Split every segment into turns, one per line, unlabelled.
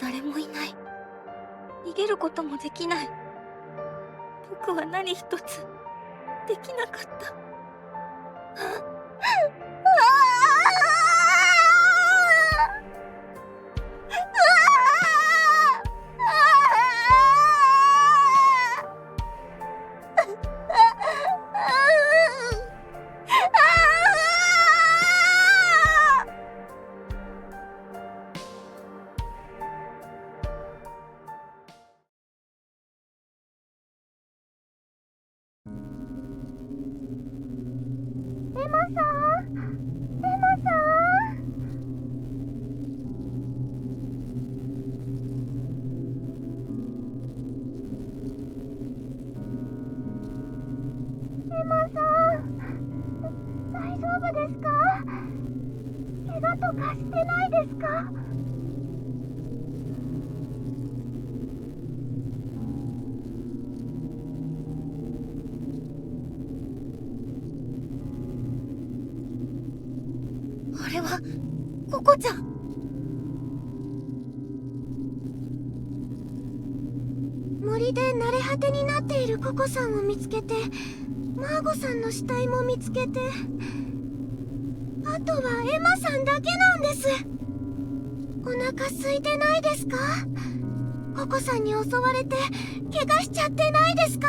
誰もいない。逃げることもできない。僕は何一つできなかった。
エマさん、エマさん。エマさん、大丈夫ですか？怪我とかしてないですか？
あれはココちゃん。
森で慣れ果てになっているココさんを見つけて、マーゴさんの死体も見つけて、あとはエマさんだけなんです。お腹空いてないですか？ココさんに襲われて怪我しちゃってないですか？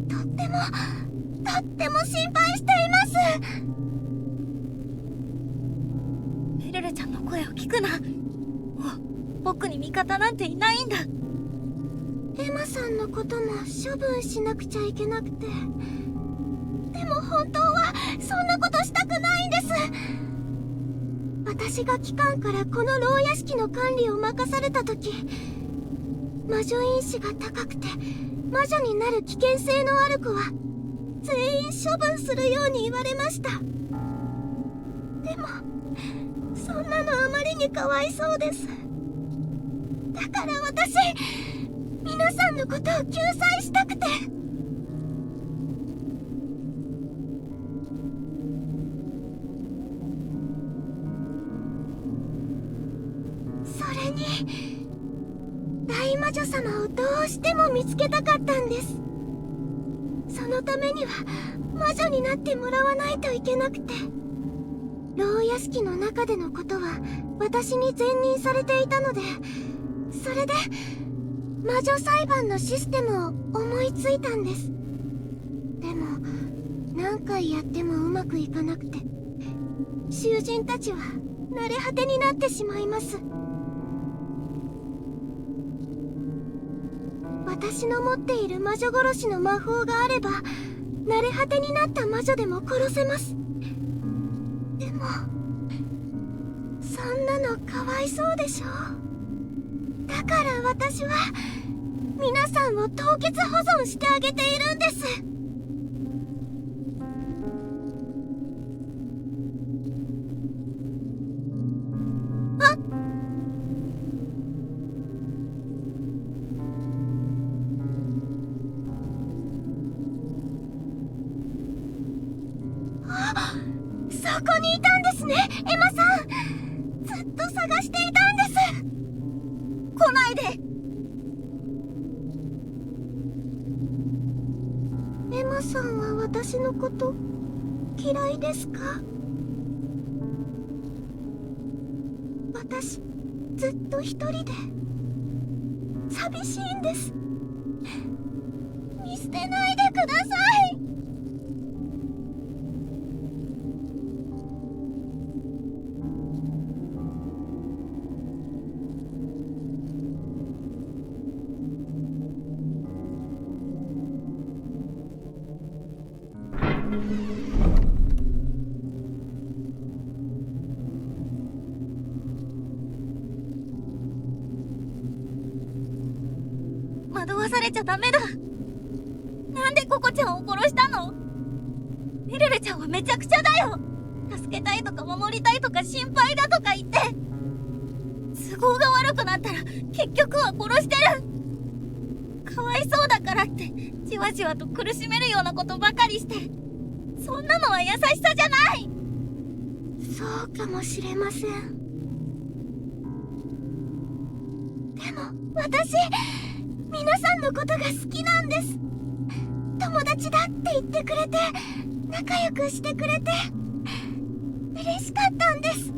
とっても心配しています。
エルレちゃんの声を聞くな。もう僕に味方なんていないんだ。
エマさんのことも処分しなくちゃいけなくて、でも本当はそんなことしたくないんです。私が機関からこの牢屋敷の管理を任された時、魔女因子が高くて魔女になる危険性のある子は全員処分するように言われました。でもそんなのあまりにかわいそうです。だから私、皆さんのことを救済したくて。それに大魔女様をどうしても見つけたかったんです。そのためには魔女になってもらわないといけなくて、牢屋敷の中でのことは私に前任されていたので、それで魔女裁判のシステムを思いついたんです。でも何回やってもうまくいかなくて、囚人たちは慣れ果てになってしまいます。私の持っている魔女殺しの魔法があれば、慣れ果てになった魔女でも殺せます。でもそんなのかわいそうでしょ。だから私は皆さんを凍結保存してあげているんです。そこにいたんですね、エマさん。ずっと探していたんです。
来ないで。
エマさんは私のこと嫌いですか？私ずっと一人で寂しいんです。見捨てないでください。
惑わされちゃダメだ。なんでココちゃんを殺したの？エルレちゃんはめちゃくちゃだよ。助けたいとか守りたいとか心配だとか言って、都合が悪くなったら結局は殺してる。かわいそうだからってじわじわと苦しめるようなことばかりして、そんなのは優しさじゃない。
そうかもしれません。私、皆さんのことが好きなんです。友達だって言ってくれて、仲良くしてくれて、嬉しかったんです。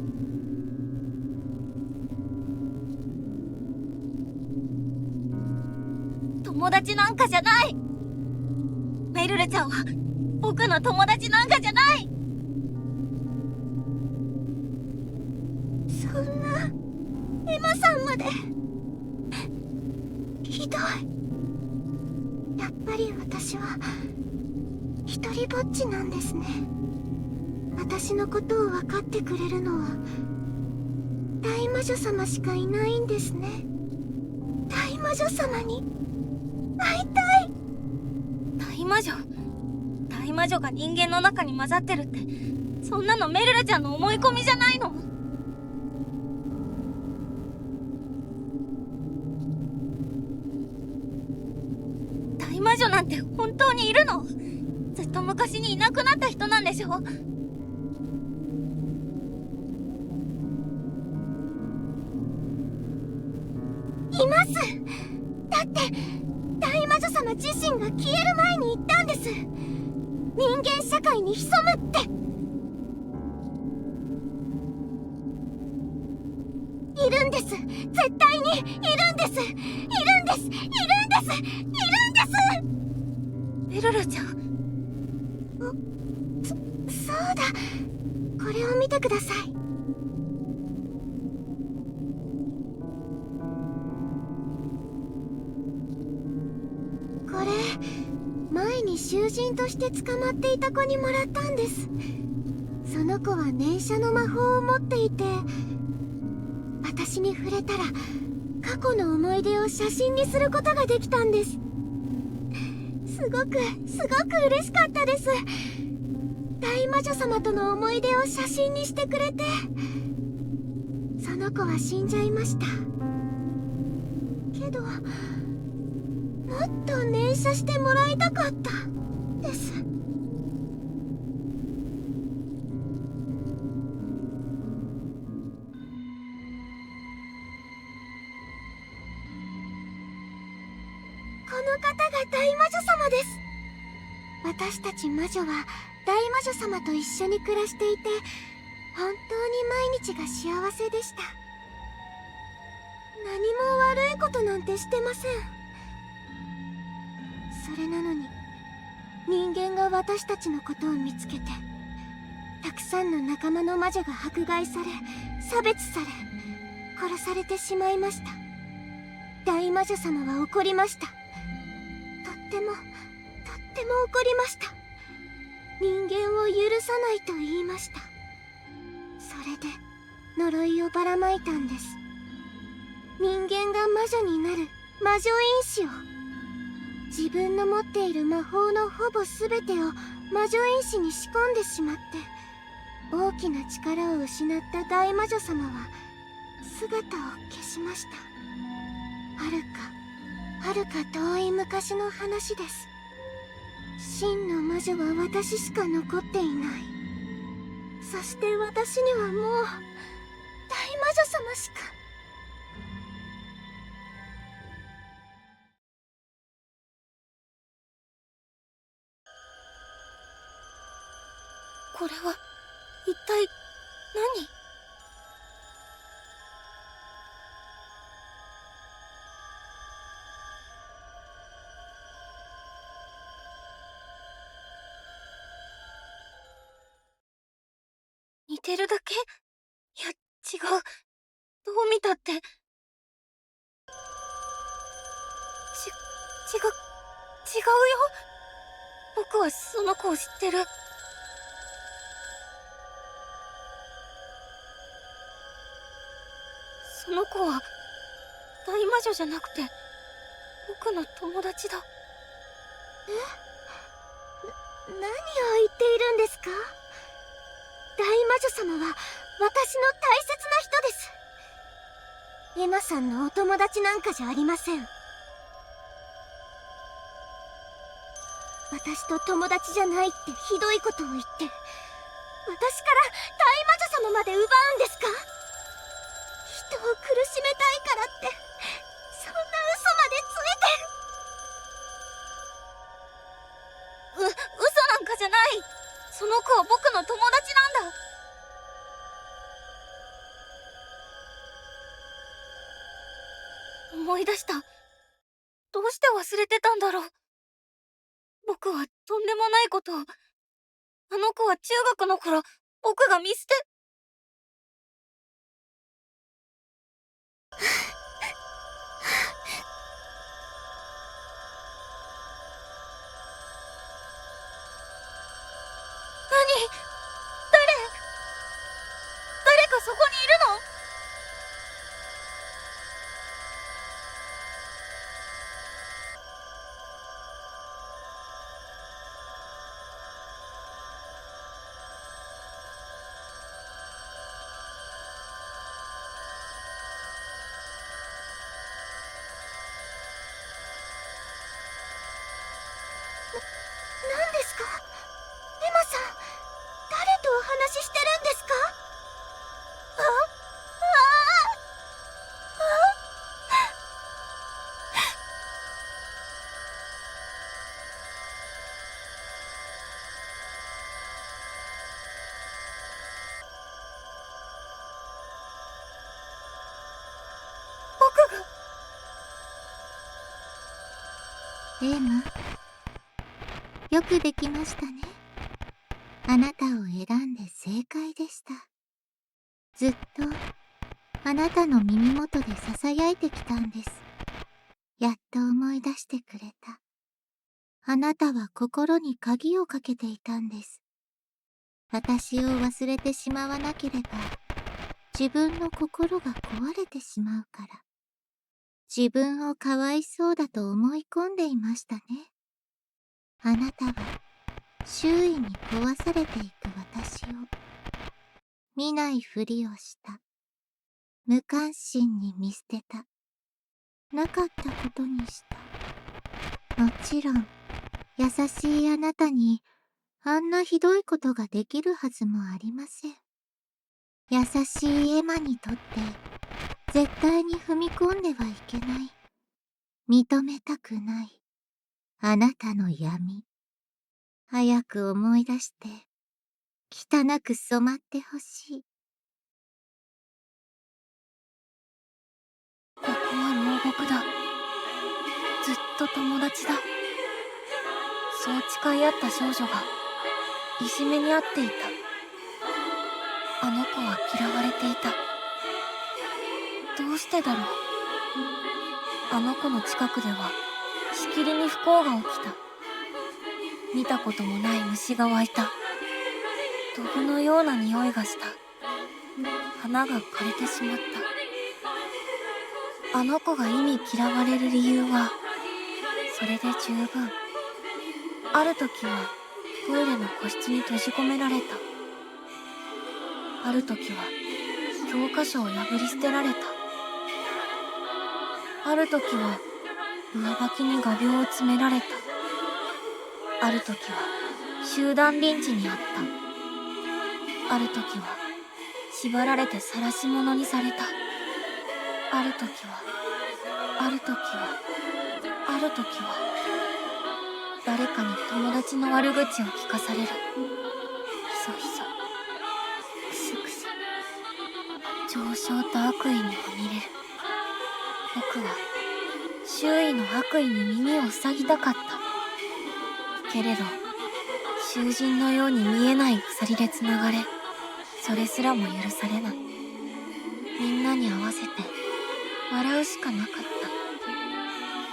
友達なんかじゃない。メルルちゃんは僕の友達なんかじゃない。
そんな、エマさんまで。ひどい。やっぱり私は一人ぼっちなんですね。私のことを分かってくれるのは大魔女様しかいないんですね。大魔女様に会いたい。
大魔女が人間の中に混ざってるって、そんなのメルルちゃんの思い込みじゃないの？大魔女なんて本当にいるの？ずっと昔にいなくなった人なんでしょ？
います。だって大魔女様自身が消える前に言ったんです。人間社会に潜むって。いるんです。絶対にいるんです。いるんです。いるんです。いるんです。
メルルちゃん。
そうだ。これを見てください。これ、前に囚人として捕まっていた子にもらったんです。その子は念写の魔法を持っていて、私に触れたら過去の思い出を写真にすることができたんです。すごく嬉しかったです。大魔女様との思い出を写真にしてくれて。その子は死んじゃいました。けど、もっと念写してもらいたかったです。この方が大魔女様です。私たち魔女は大魔女様と一緒に暮らしていて、本当に毎日が幸せでした。何も悪いことなんてしてません。それなのに、人間が私たちのことを見つけて、たくさんの仲間の魔女が迫害され、差別され、殺されてしまいました。大魔女様は怒りました。とっても怒りました。人間を許さないと言いました。それで呪いをばらまいたんです。人間が魔女になる魔女因子を。自分の持っている魔法のほぼ全てを魔女因子に仕込んでしまって、大きな力を失った大魔女様は姿を消しました。はるか遠い昔の話です。真の魔女は私しか残っていない。そして私にはもう大魔女様しか。
これは一体何？似てるだけ？いや、違う。どう見たって。違うよ。僕はその子を知ってる。その子は大魔女じゃなくて僕の友達だ。
何を言っているんですか？大魔女様は私の大切な人です。エマさんのお友達なんかじゃありません。私と友達じゃないってひどいことを言って、私から大魔女様まで奪うんですか？人を苦しめたいからって、そんな嘘まで
嘘なんかじゃない。その子は僕の友達なんだ。思い出した。どうして忘れてたんだろう。僕はとんでもないことを。あの子は中学の頃、僕が見捨て。何？誰かそこにいるの？
何ですか？エマさん、誰とお話ししてるんですか？
僕が。
エマ、よくできましたね。あなたを選んで正解でした。ずっとあなたの耳元で囁いてきたんです。やっと思い出してくれた。あなたは心に鍵をかけていたんです。私を忘れてしまわなければ、自分の心が壊れてしまうから。自分をかわいそうだと思い込んでいましたね。あなたは周囲に壊されていく私を見ないふりをした。無関心に見捨てた。なかったことにした。もちろん、優しいあなたにあんなひどいことができるはずもありません。優しいエマにとって絶対に踏み込んではいけない。認めたくない。あなたの闇。早く思い出して、汚く染まってほしい。
ここは牢獄だ。ずっと友達だ。そう誓い合った少女がいじめにあっていた。あの子は嫌われていた。どうしてだろう。あの子の近くではしきりに不幸が起きた。見たこともない虫が湧いた。ドブのような匂いがした。花が枯れてしまった。あの子が意味嫌われる理由はそれで十分。ある時はトイレの個室に閉じ込められた。ある時は教科書を破り捨てられた。ある時は上履きに画鋲を詰められた。ある時は集団リンチにあった。ある時は縛られて晒し者にされた。ある時はある時はある時は誰かに友達の悪口を聞かされる。ひそひそ、くすくす、嘲笑と悪意にまみれる。僕は周囲の悪意に耳を塞ぎたかった。けれど囚人のように見えない鎖でつながれ、それすらも許されない。みんなに合わせて笑うしかなかっ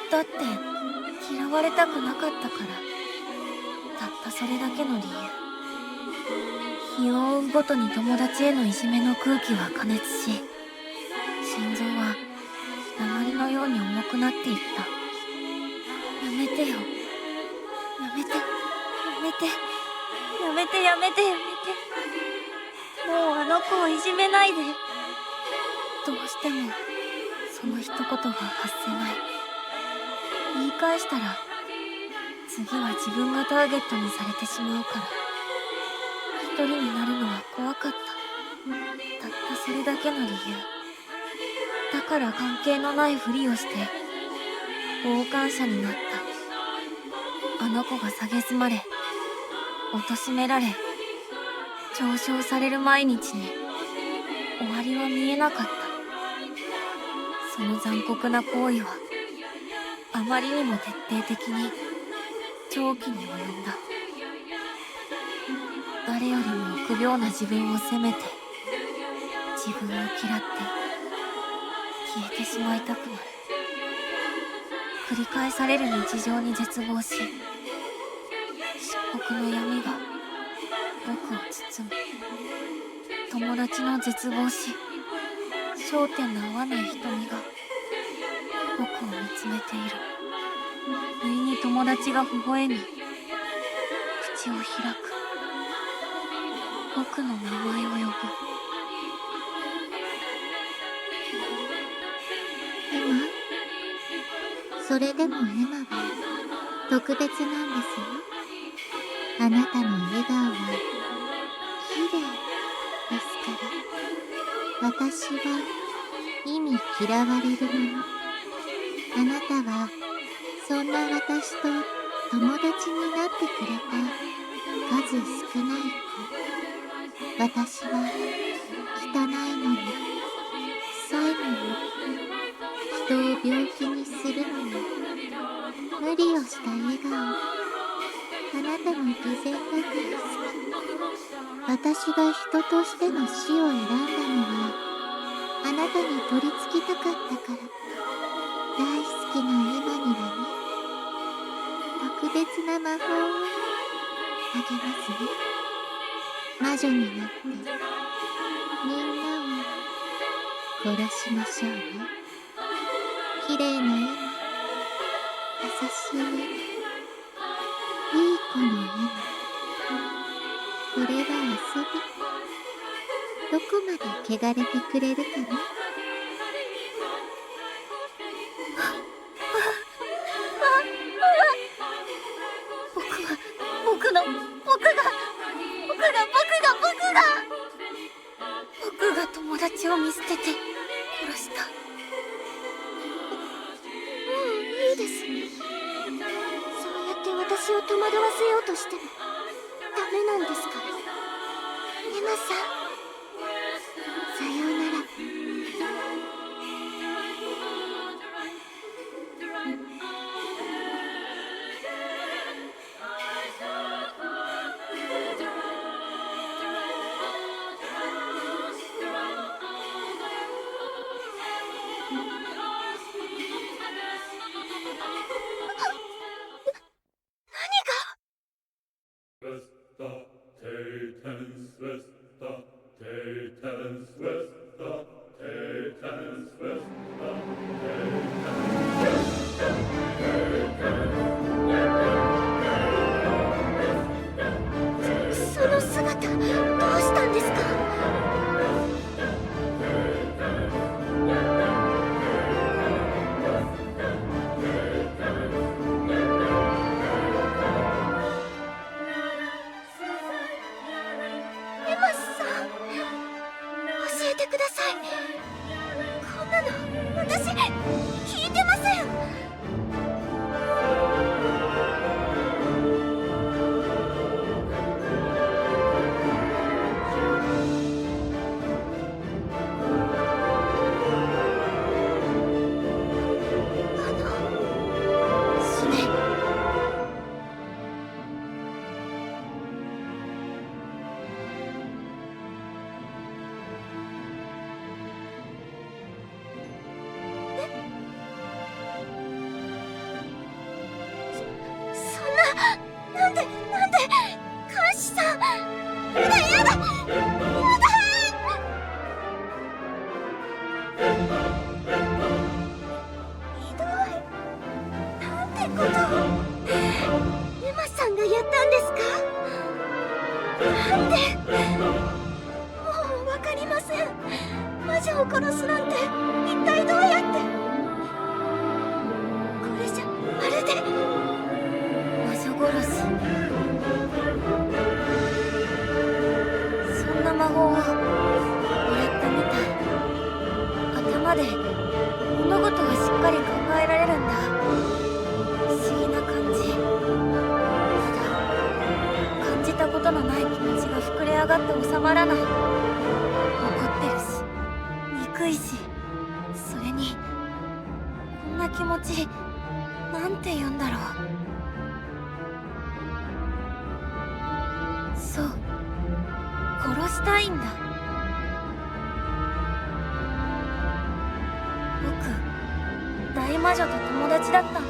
た。だって嫌われたくなかったから。たったそれだけの理由。日を追うごとに友達へのいじめの空気は加熱し、心臓は鉛のように重くなっていった。やめてよ。やめて。やめて。やめてやめてやめて。もうあの子をいじめないで。どうしてもその一言が発せない。言い返したら次は自分がターゲットにされてしまうから。一人になるのは怖かった。たったそれだけの理由。だから関係のないふりをして傍観者になった。あの子が蔑まれ、貶められ、嘲笑される毎日に終わりは見えなかった。その残酷な行為はあまりにも徹底的に長期に及んだ。誰よりも臆病な自分を責めて、自分を嫌って消えてしまいたくなる。繰り返される日常に絶望し、漆黒の闇が僕を包む。友達の絶望し、焦点の合わない瞳が僕を見つめている。不意に友達が微笑み、口を開く。僕の名前を呼ぶ。
エマ、それでもエマは特別なんですよ。あなたの笑顔は綺麗ですから。私は意味嫌われるもの。あなたはそんな私と友達になってくれた数少ない子。私は汚いのに、最後に人を病気にするのに無理をした笑顔。あなたの偽善が大好き。私が人としての死を選んだのはあなたに取り付きたかったから。大好きなエマにはね、特別な魔法をあげますね。魔女になってみんなを殺しましょうね。綺麗なエマ、優しいエマ、いい子のエマ。これは遊び。どこまで汚れてくれるかな。
僕が友達を見捨てて殺した。
もういいです。そうやって私を戸惑わせようとしてもダメなんですから。エマさん、さようなら。その姿、どうしたんですか？エマさん、教えてください。こんなの私聞いてません。スネ。そんな、なんで、カシさん。やだやだやだ。ひどい。なんてことを。エマさんがやったんですか？なんで。もうわかりません。魔女を殺すなんて一体どうやって。これじゃまるで
魔女殺し。そんな魔法をもらったみたい。頭で物事がしっかり考えられるんだ。って収まらない。怒ってるし憎いし、それにこんな気持ちなんて言うんだろう。そう、殺したいんだ。僕、大魔女と友達だったんだ。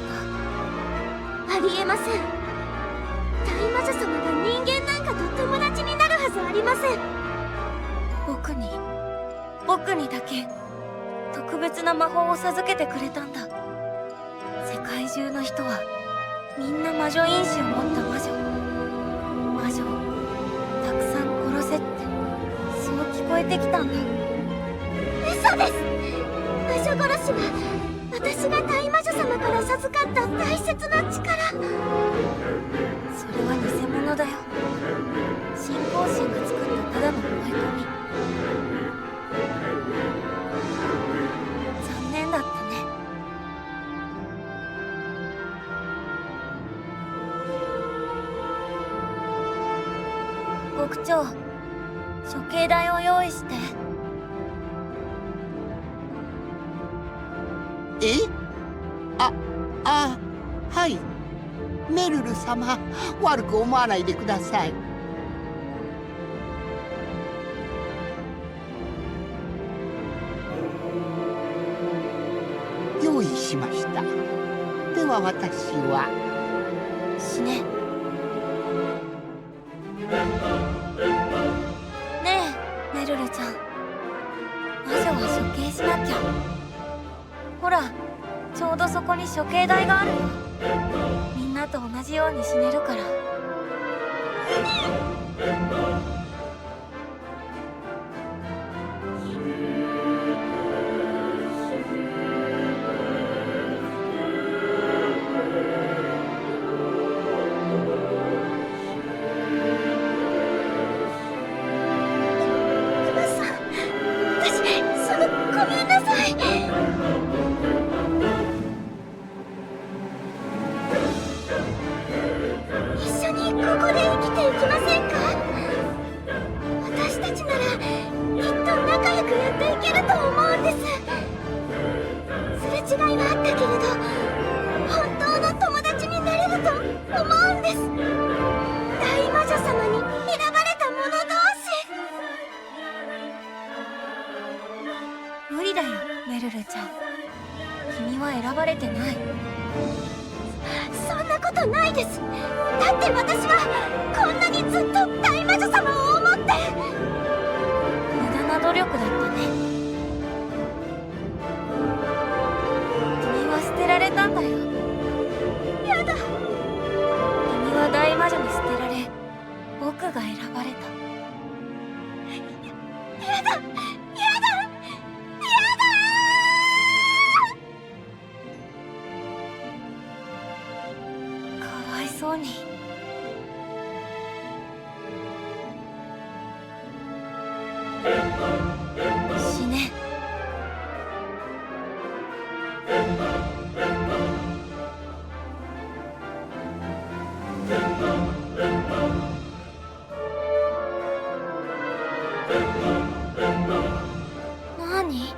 ありえません。大魔女様が人間なんかと友達になるはずありません。
僕にだけ特別な魔法を授けてくれたんだ。世界中の人はみんな魔女因子を持った魔女をたくさん殺せって、そう聞こえてきたんだ。
嘘です。魔女殺しは私が大魔女様から授かった大切な力。
それは偽物だよ。信仰心が作ったただの思い込み。残念だったね。国長、処刑台を用意して。
はい。メルル様、悪く思わないでください。用意しました。では私は。
死ね。ねえ、メルルちゃん。魔女は処刑しなきゃ。ほら、ちょうどそこに処刑台があるよ。みんなと同じように死ねるから。
今さん、私、ごめんなさい。一緒にここで生きていきませんか？私たちならきっと仲良くやっていけると思うんです。すれ違いはあったけれど、本当の友達になれると思うんです。大魔女様に選ばれた者同士。
無理だよ、メルルちゃん。君は選ばれてない。
そんなことないです。だって私はこんなにずっと大魔女様を思って。
無駄な努力だったね。君は捨てられたんだよ。
やだ。
君は大魔女に捨てられ、僕が選ばれた。
やだ。やだ。
かわいそうに。死ね。何？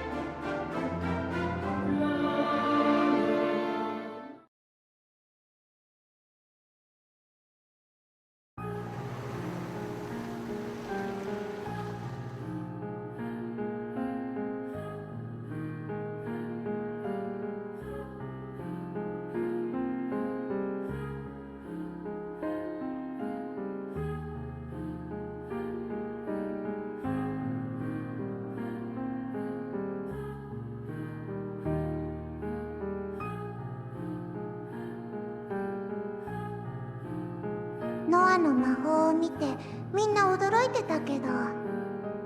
ノアの魔法を見てみんな驚いてたけど、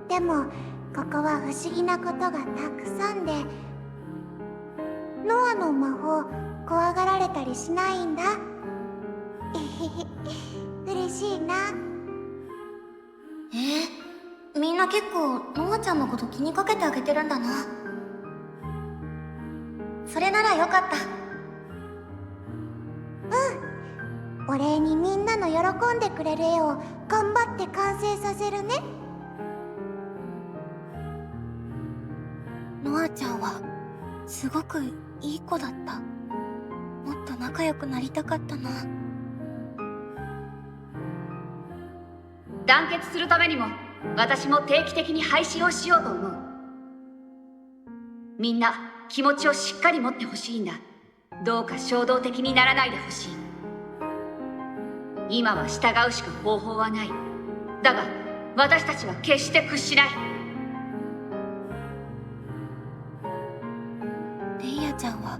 でもここは不思議なことがたくさんで、ノアの魔法怖がられたりしないんだ。えへへ、嬉しいな。
みんな結構ノアちゃんのこと気にかけてあげてるんだな。それならよかった。
お礼にみんなの喜んでくれる絵を頑張って完成させるね。
アちゃんはすごくいい子だった。もっと仲良くなりたかったな。
団結するためにも私も定期的に配信をしようと思う。みんな気持ちをしっかり持ってほしいんだ。どうか衝動的にならないでほしい。今は従うしか方法はない。だが私たちは決して屈しない。
レイヤちゃんは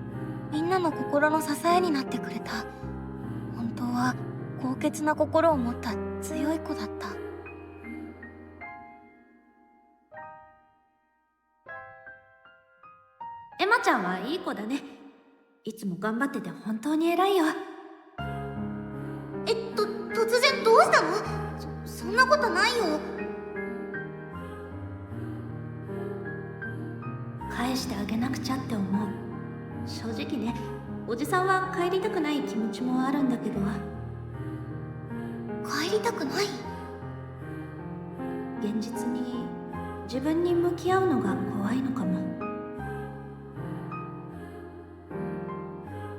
みんなの心の支えになってくれた。本当は高潔な心を持った強い子だった。
エマちゃんはいい子だね。いつも頑張ってて本当に偉いよ。
突然どうしたの？そんなことないよ。
返してあげなくちゃって思う。正直ね、おじさんは帰りたくない気持ちもあるんだけど。
帰りたくない？
現実に自分に向き合うのが怖いのかも。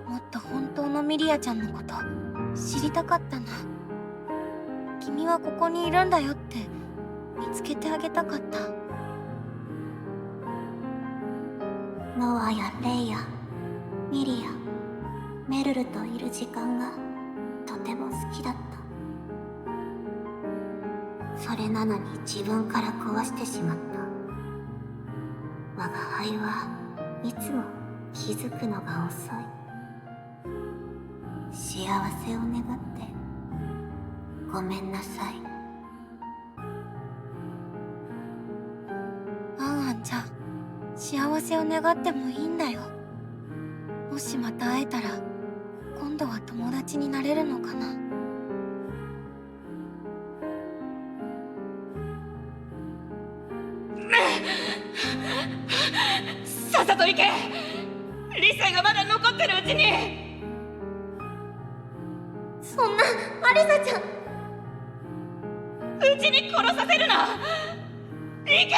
もっと本当のミリアちゃんのこと知りたかったな。君はここにいるんだよって見つけてあげたかった。
ノアやレイヤ、ミリア、メルルといる時間がとても好きだった。それなのに自分から壊してしまった。我が輩はいつも気づくのが遅い。幸せを願ってごめんなさい。
アンアンちゃん、幸せを願ってもいいんだよ。もしまた会えたら今度は友達になれるのかな。
さっさと行け。理性がまだ残ってるうちに。
そんな、アリサちゃん。
うちに殺させるな。行け。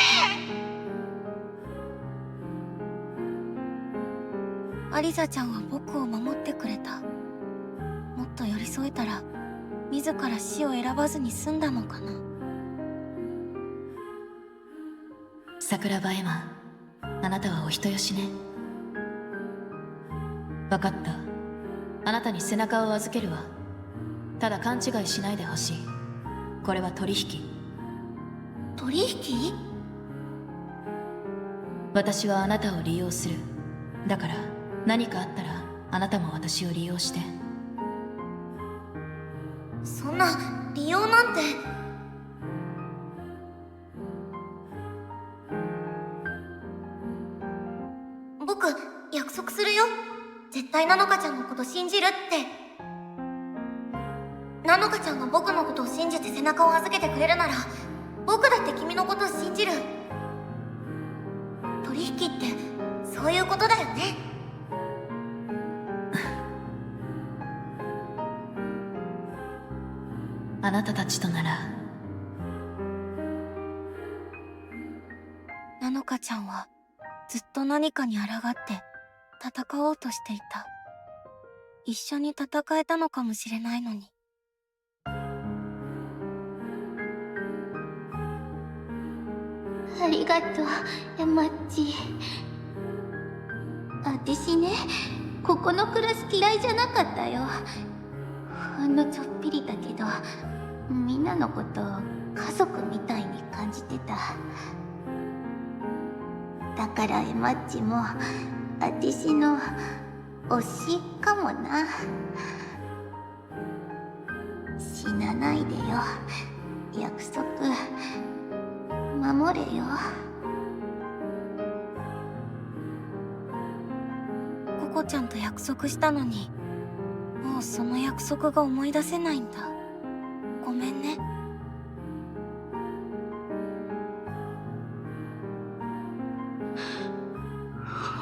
アリサちゃんは僕を守ってくれた。もっと寄り添えたら自ら死を選ばずに済んだのかな。
桜庭エマ、あなたはお人よしね。分かった。あなたに背中を預けるわ。ただ勘違いしないでほしい。これは取引。
取引？
私はあなたを利用する。だから何かあったらあなたも私を利用して。
そんな、利用なんて。僕、約束するよ。絶対ナノカちゃんのこと信じるって。ナノカちゃんが僕のことを信じて背中を預けてくれるなら、僕だって君のことを信じる。取引ってそういうことだよね。
あなたたちとなら。
ナノカちゃんはずっと何かに抗って戦おうとしていた。一緒に戦えたのかもしれないのに。
ありがとう、エマッチ。私ね、ここの暮らし嫌いじゃなかったよ。ほんのちょっぴりだけど、みんなのことを家族みたいに感じてた。だからエマッチも私の推しかもな。死なないでよ、約束守れよ。
ココちゃんと約束したのに、もうその約束が思い出せないんだ。ごめんね。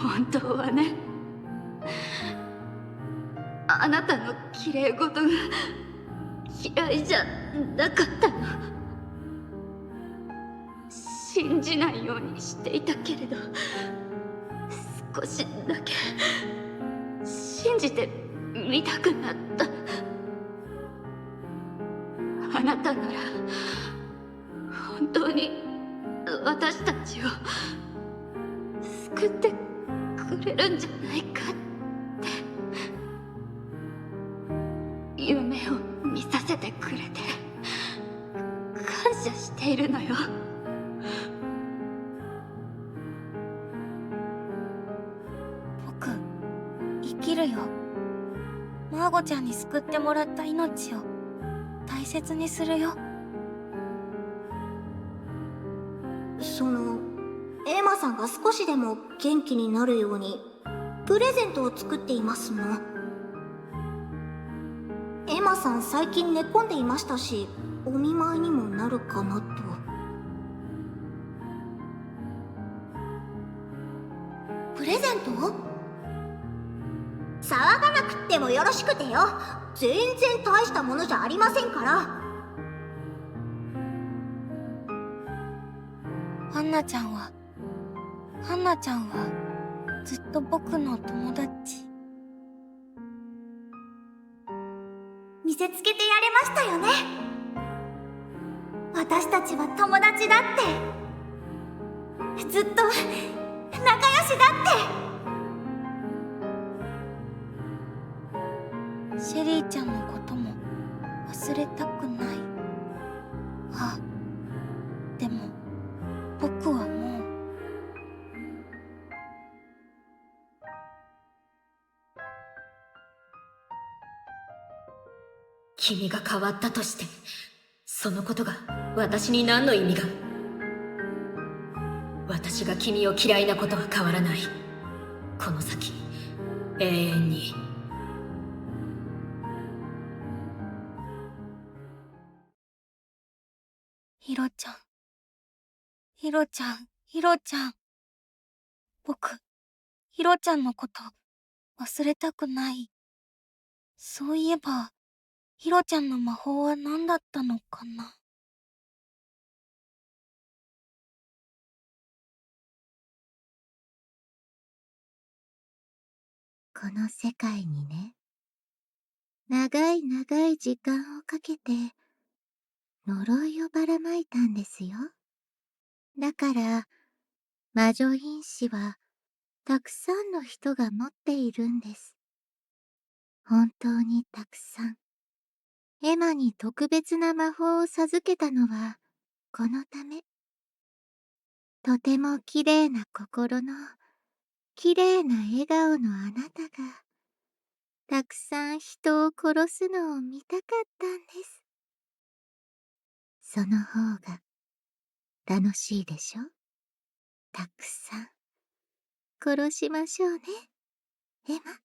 本当はね、あなたの綺麗事が嫌いじゃなかったの。信じないようにしていたけれど、少しだけ信じてみたくなった。あなたなら本当に私たちを救ってくれるんじゃないかって夢を見させてくれて感謝しているのよ。
僕生きるよ。マーゴちゃんに救ってもらった命を大切にするよ。
エマさんが少しでも元気になるようにプレゼントを作っていますの。エマさん最近寝込んでいましたし、お見舞いにもなるかなと。プレゼント？騒がなくってもよろしくてよ。全然大したものじゃありませんから。
ハンナちゃんはずっと僕の友達。
見せつけてやれましたよね。私たちは友達だって、ずっと仲良しだ
って。シェリーちゃんのことも忘れたくない。あ、でも僕はもう。
君が変わったとして、そのことが私に何の意味が。私が君を嫌いなことは変わらない。この先永遠に。
ヒロちゃん、ヒロちゃん、ヒロちゃん。僕、ヒロちゃんのこと忘れたくない。そういえば、ヒロちゃんの魔法は何だったのかな。
この世界にね、長い長い時間をかけて呪いをばらまいたんですよ。だから魔女因子はたくさんの人が持っているんです。本当にたくさん。エマに特別な魔法を授けたのはこのため。とても綺麗な心の綺麗な笑顔のあなたがたくさん人を殺すのを見たかったんです。その方が楽しいでしょ。たくさん殺しましょうね、エマ。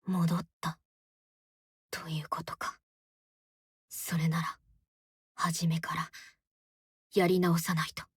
戻ったということか。それなら初めからやり直さないと。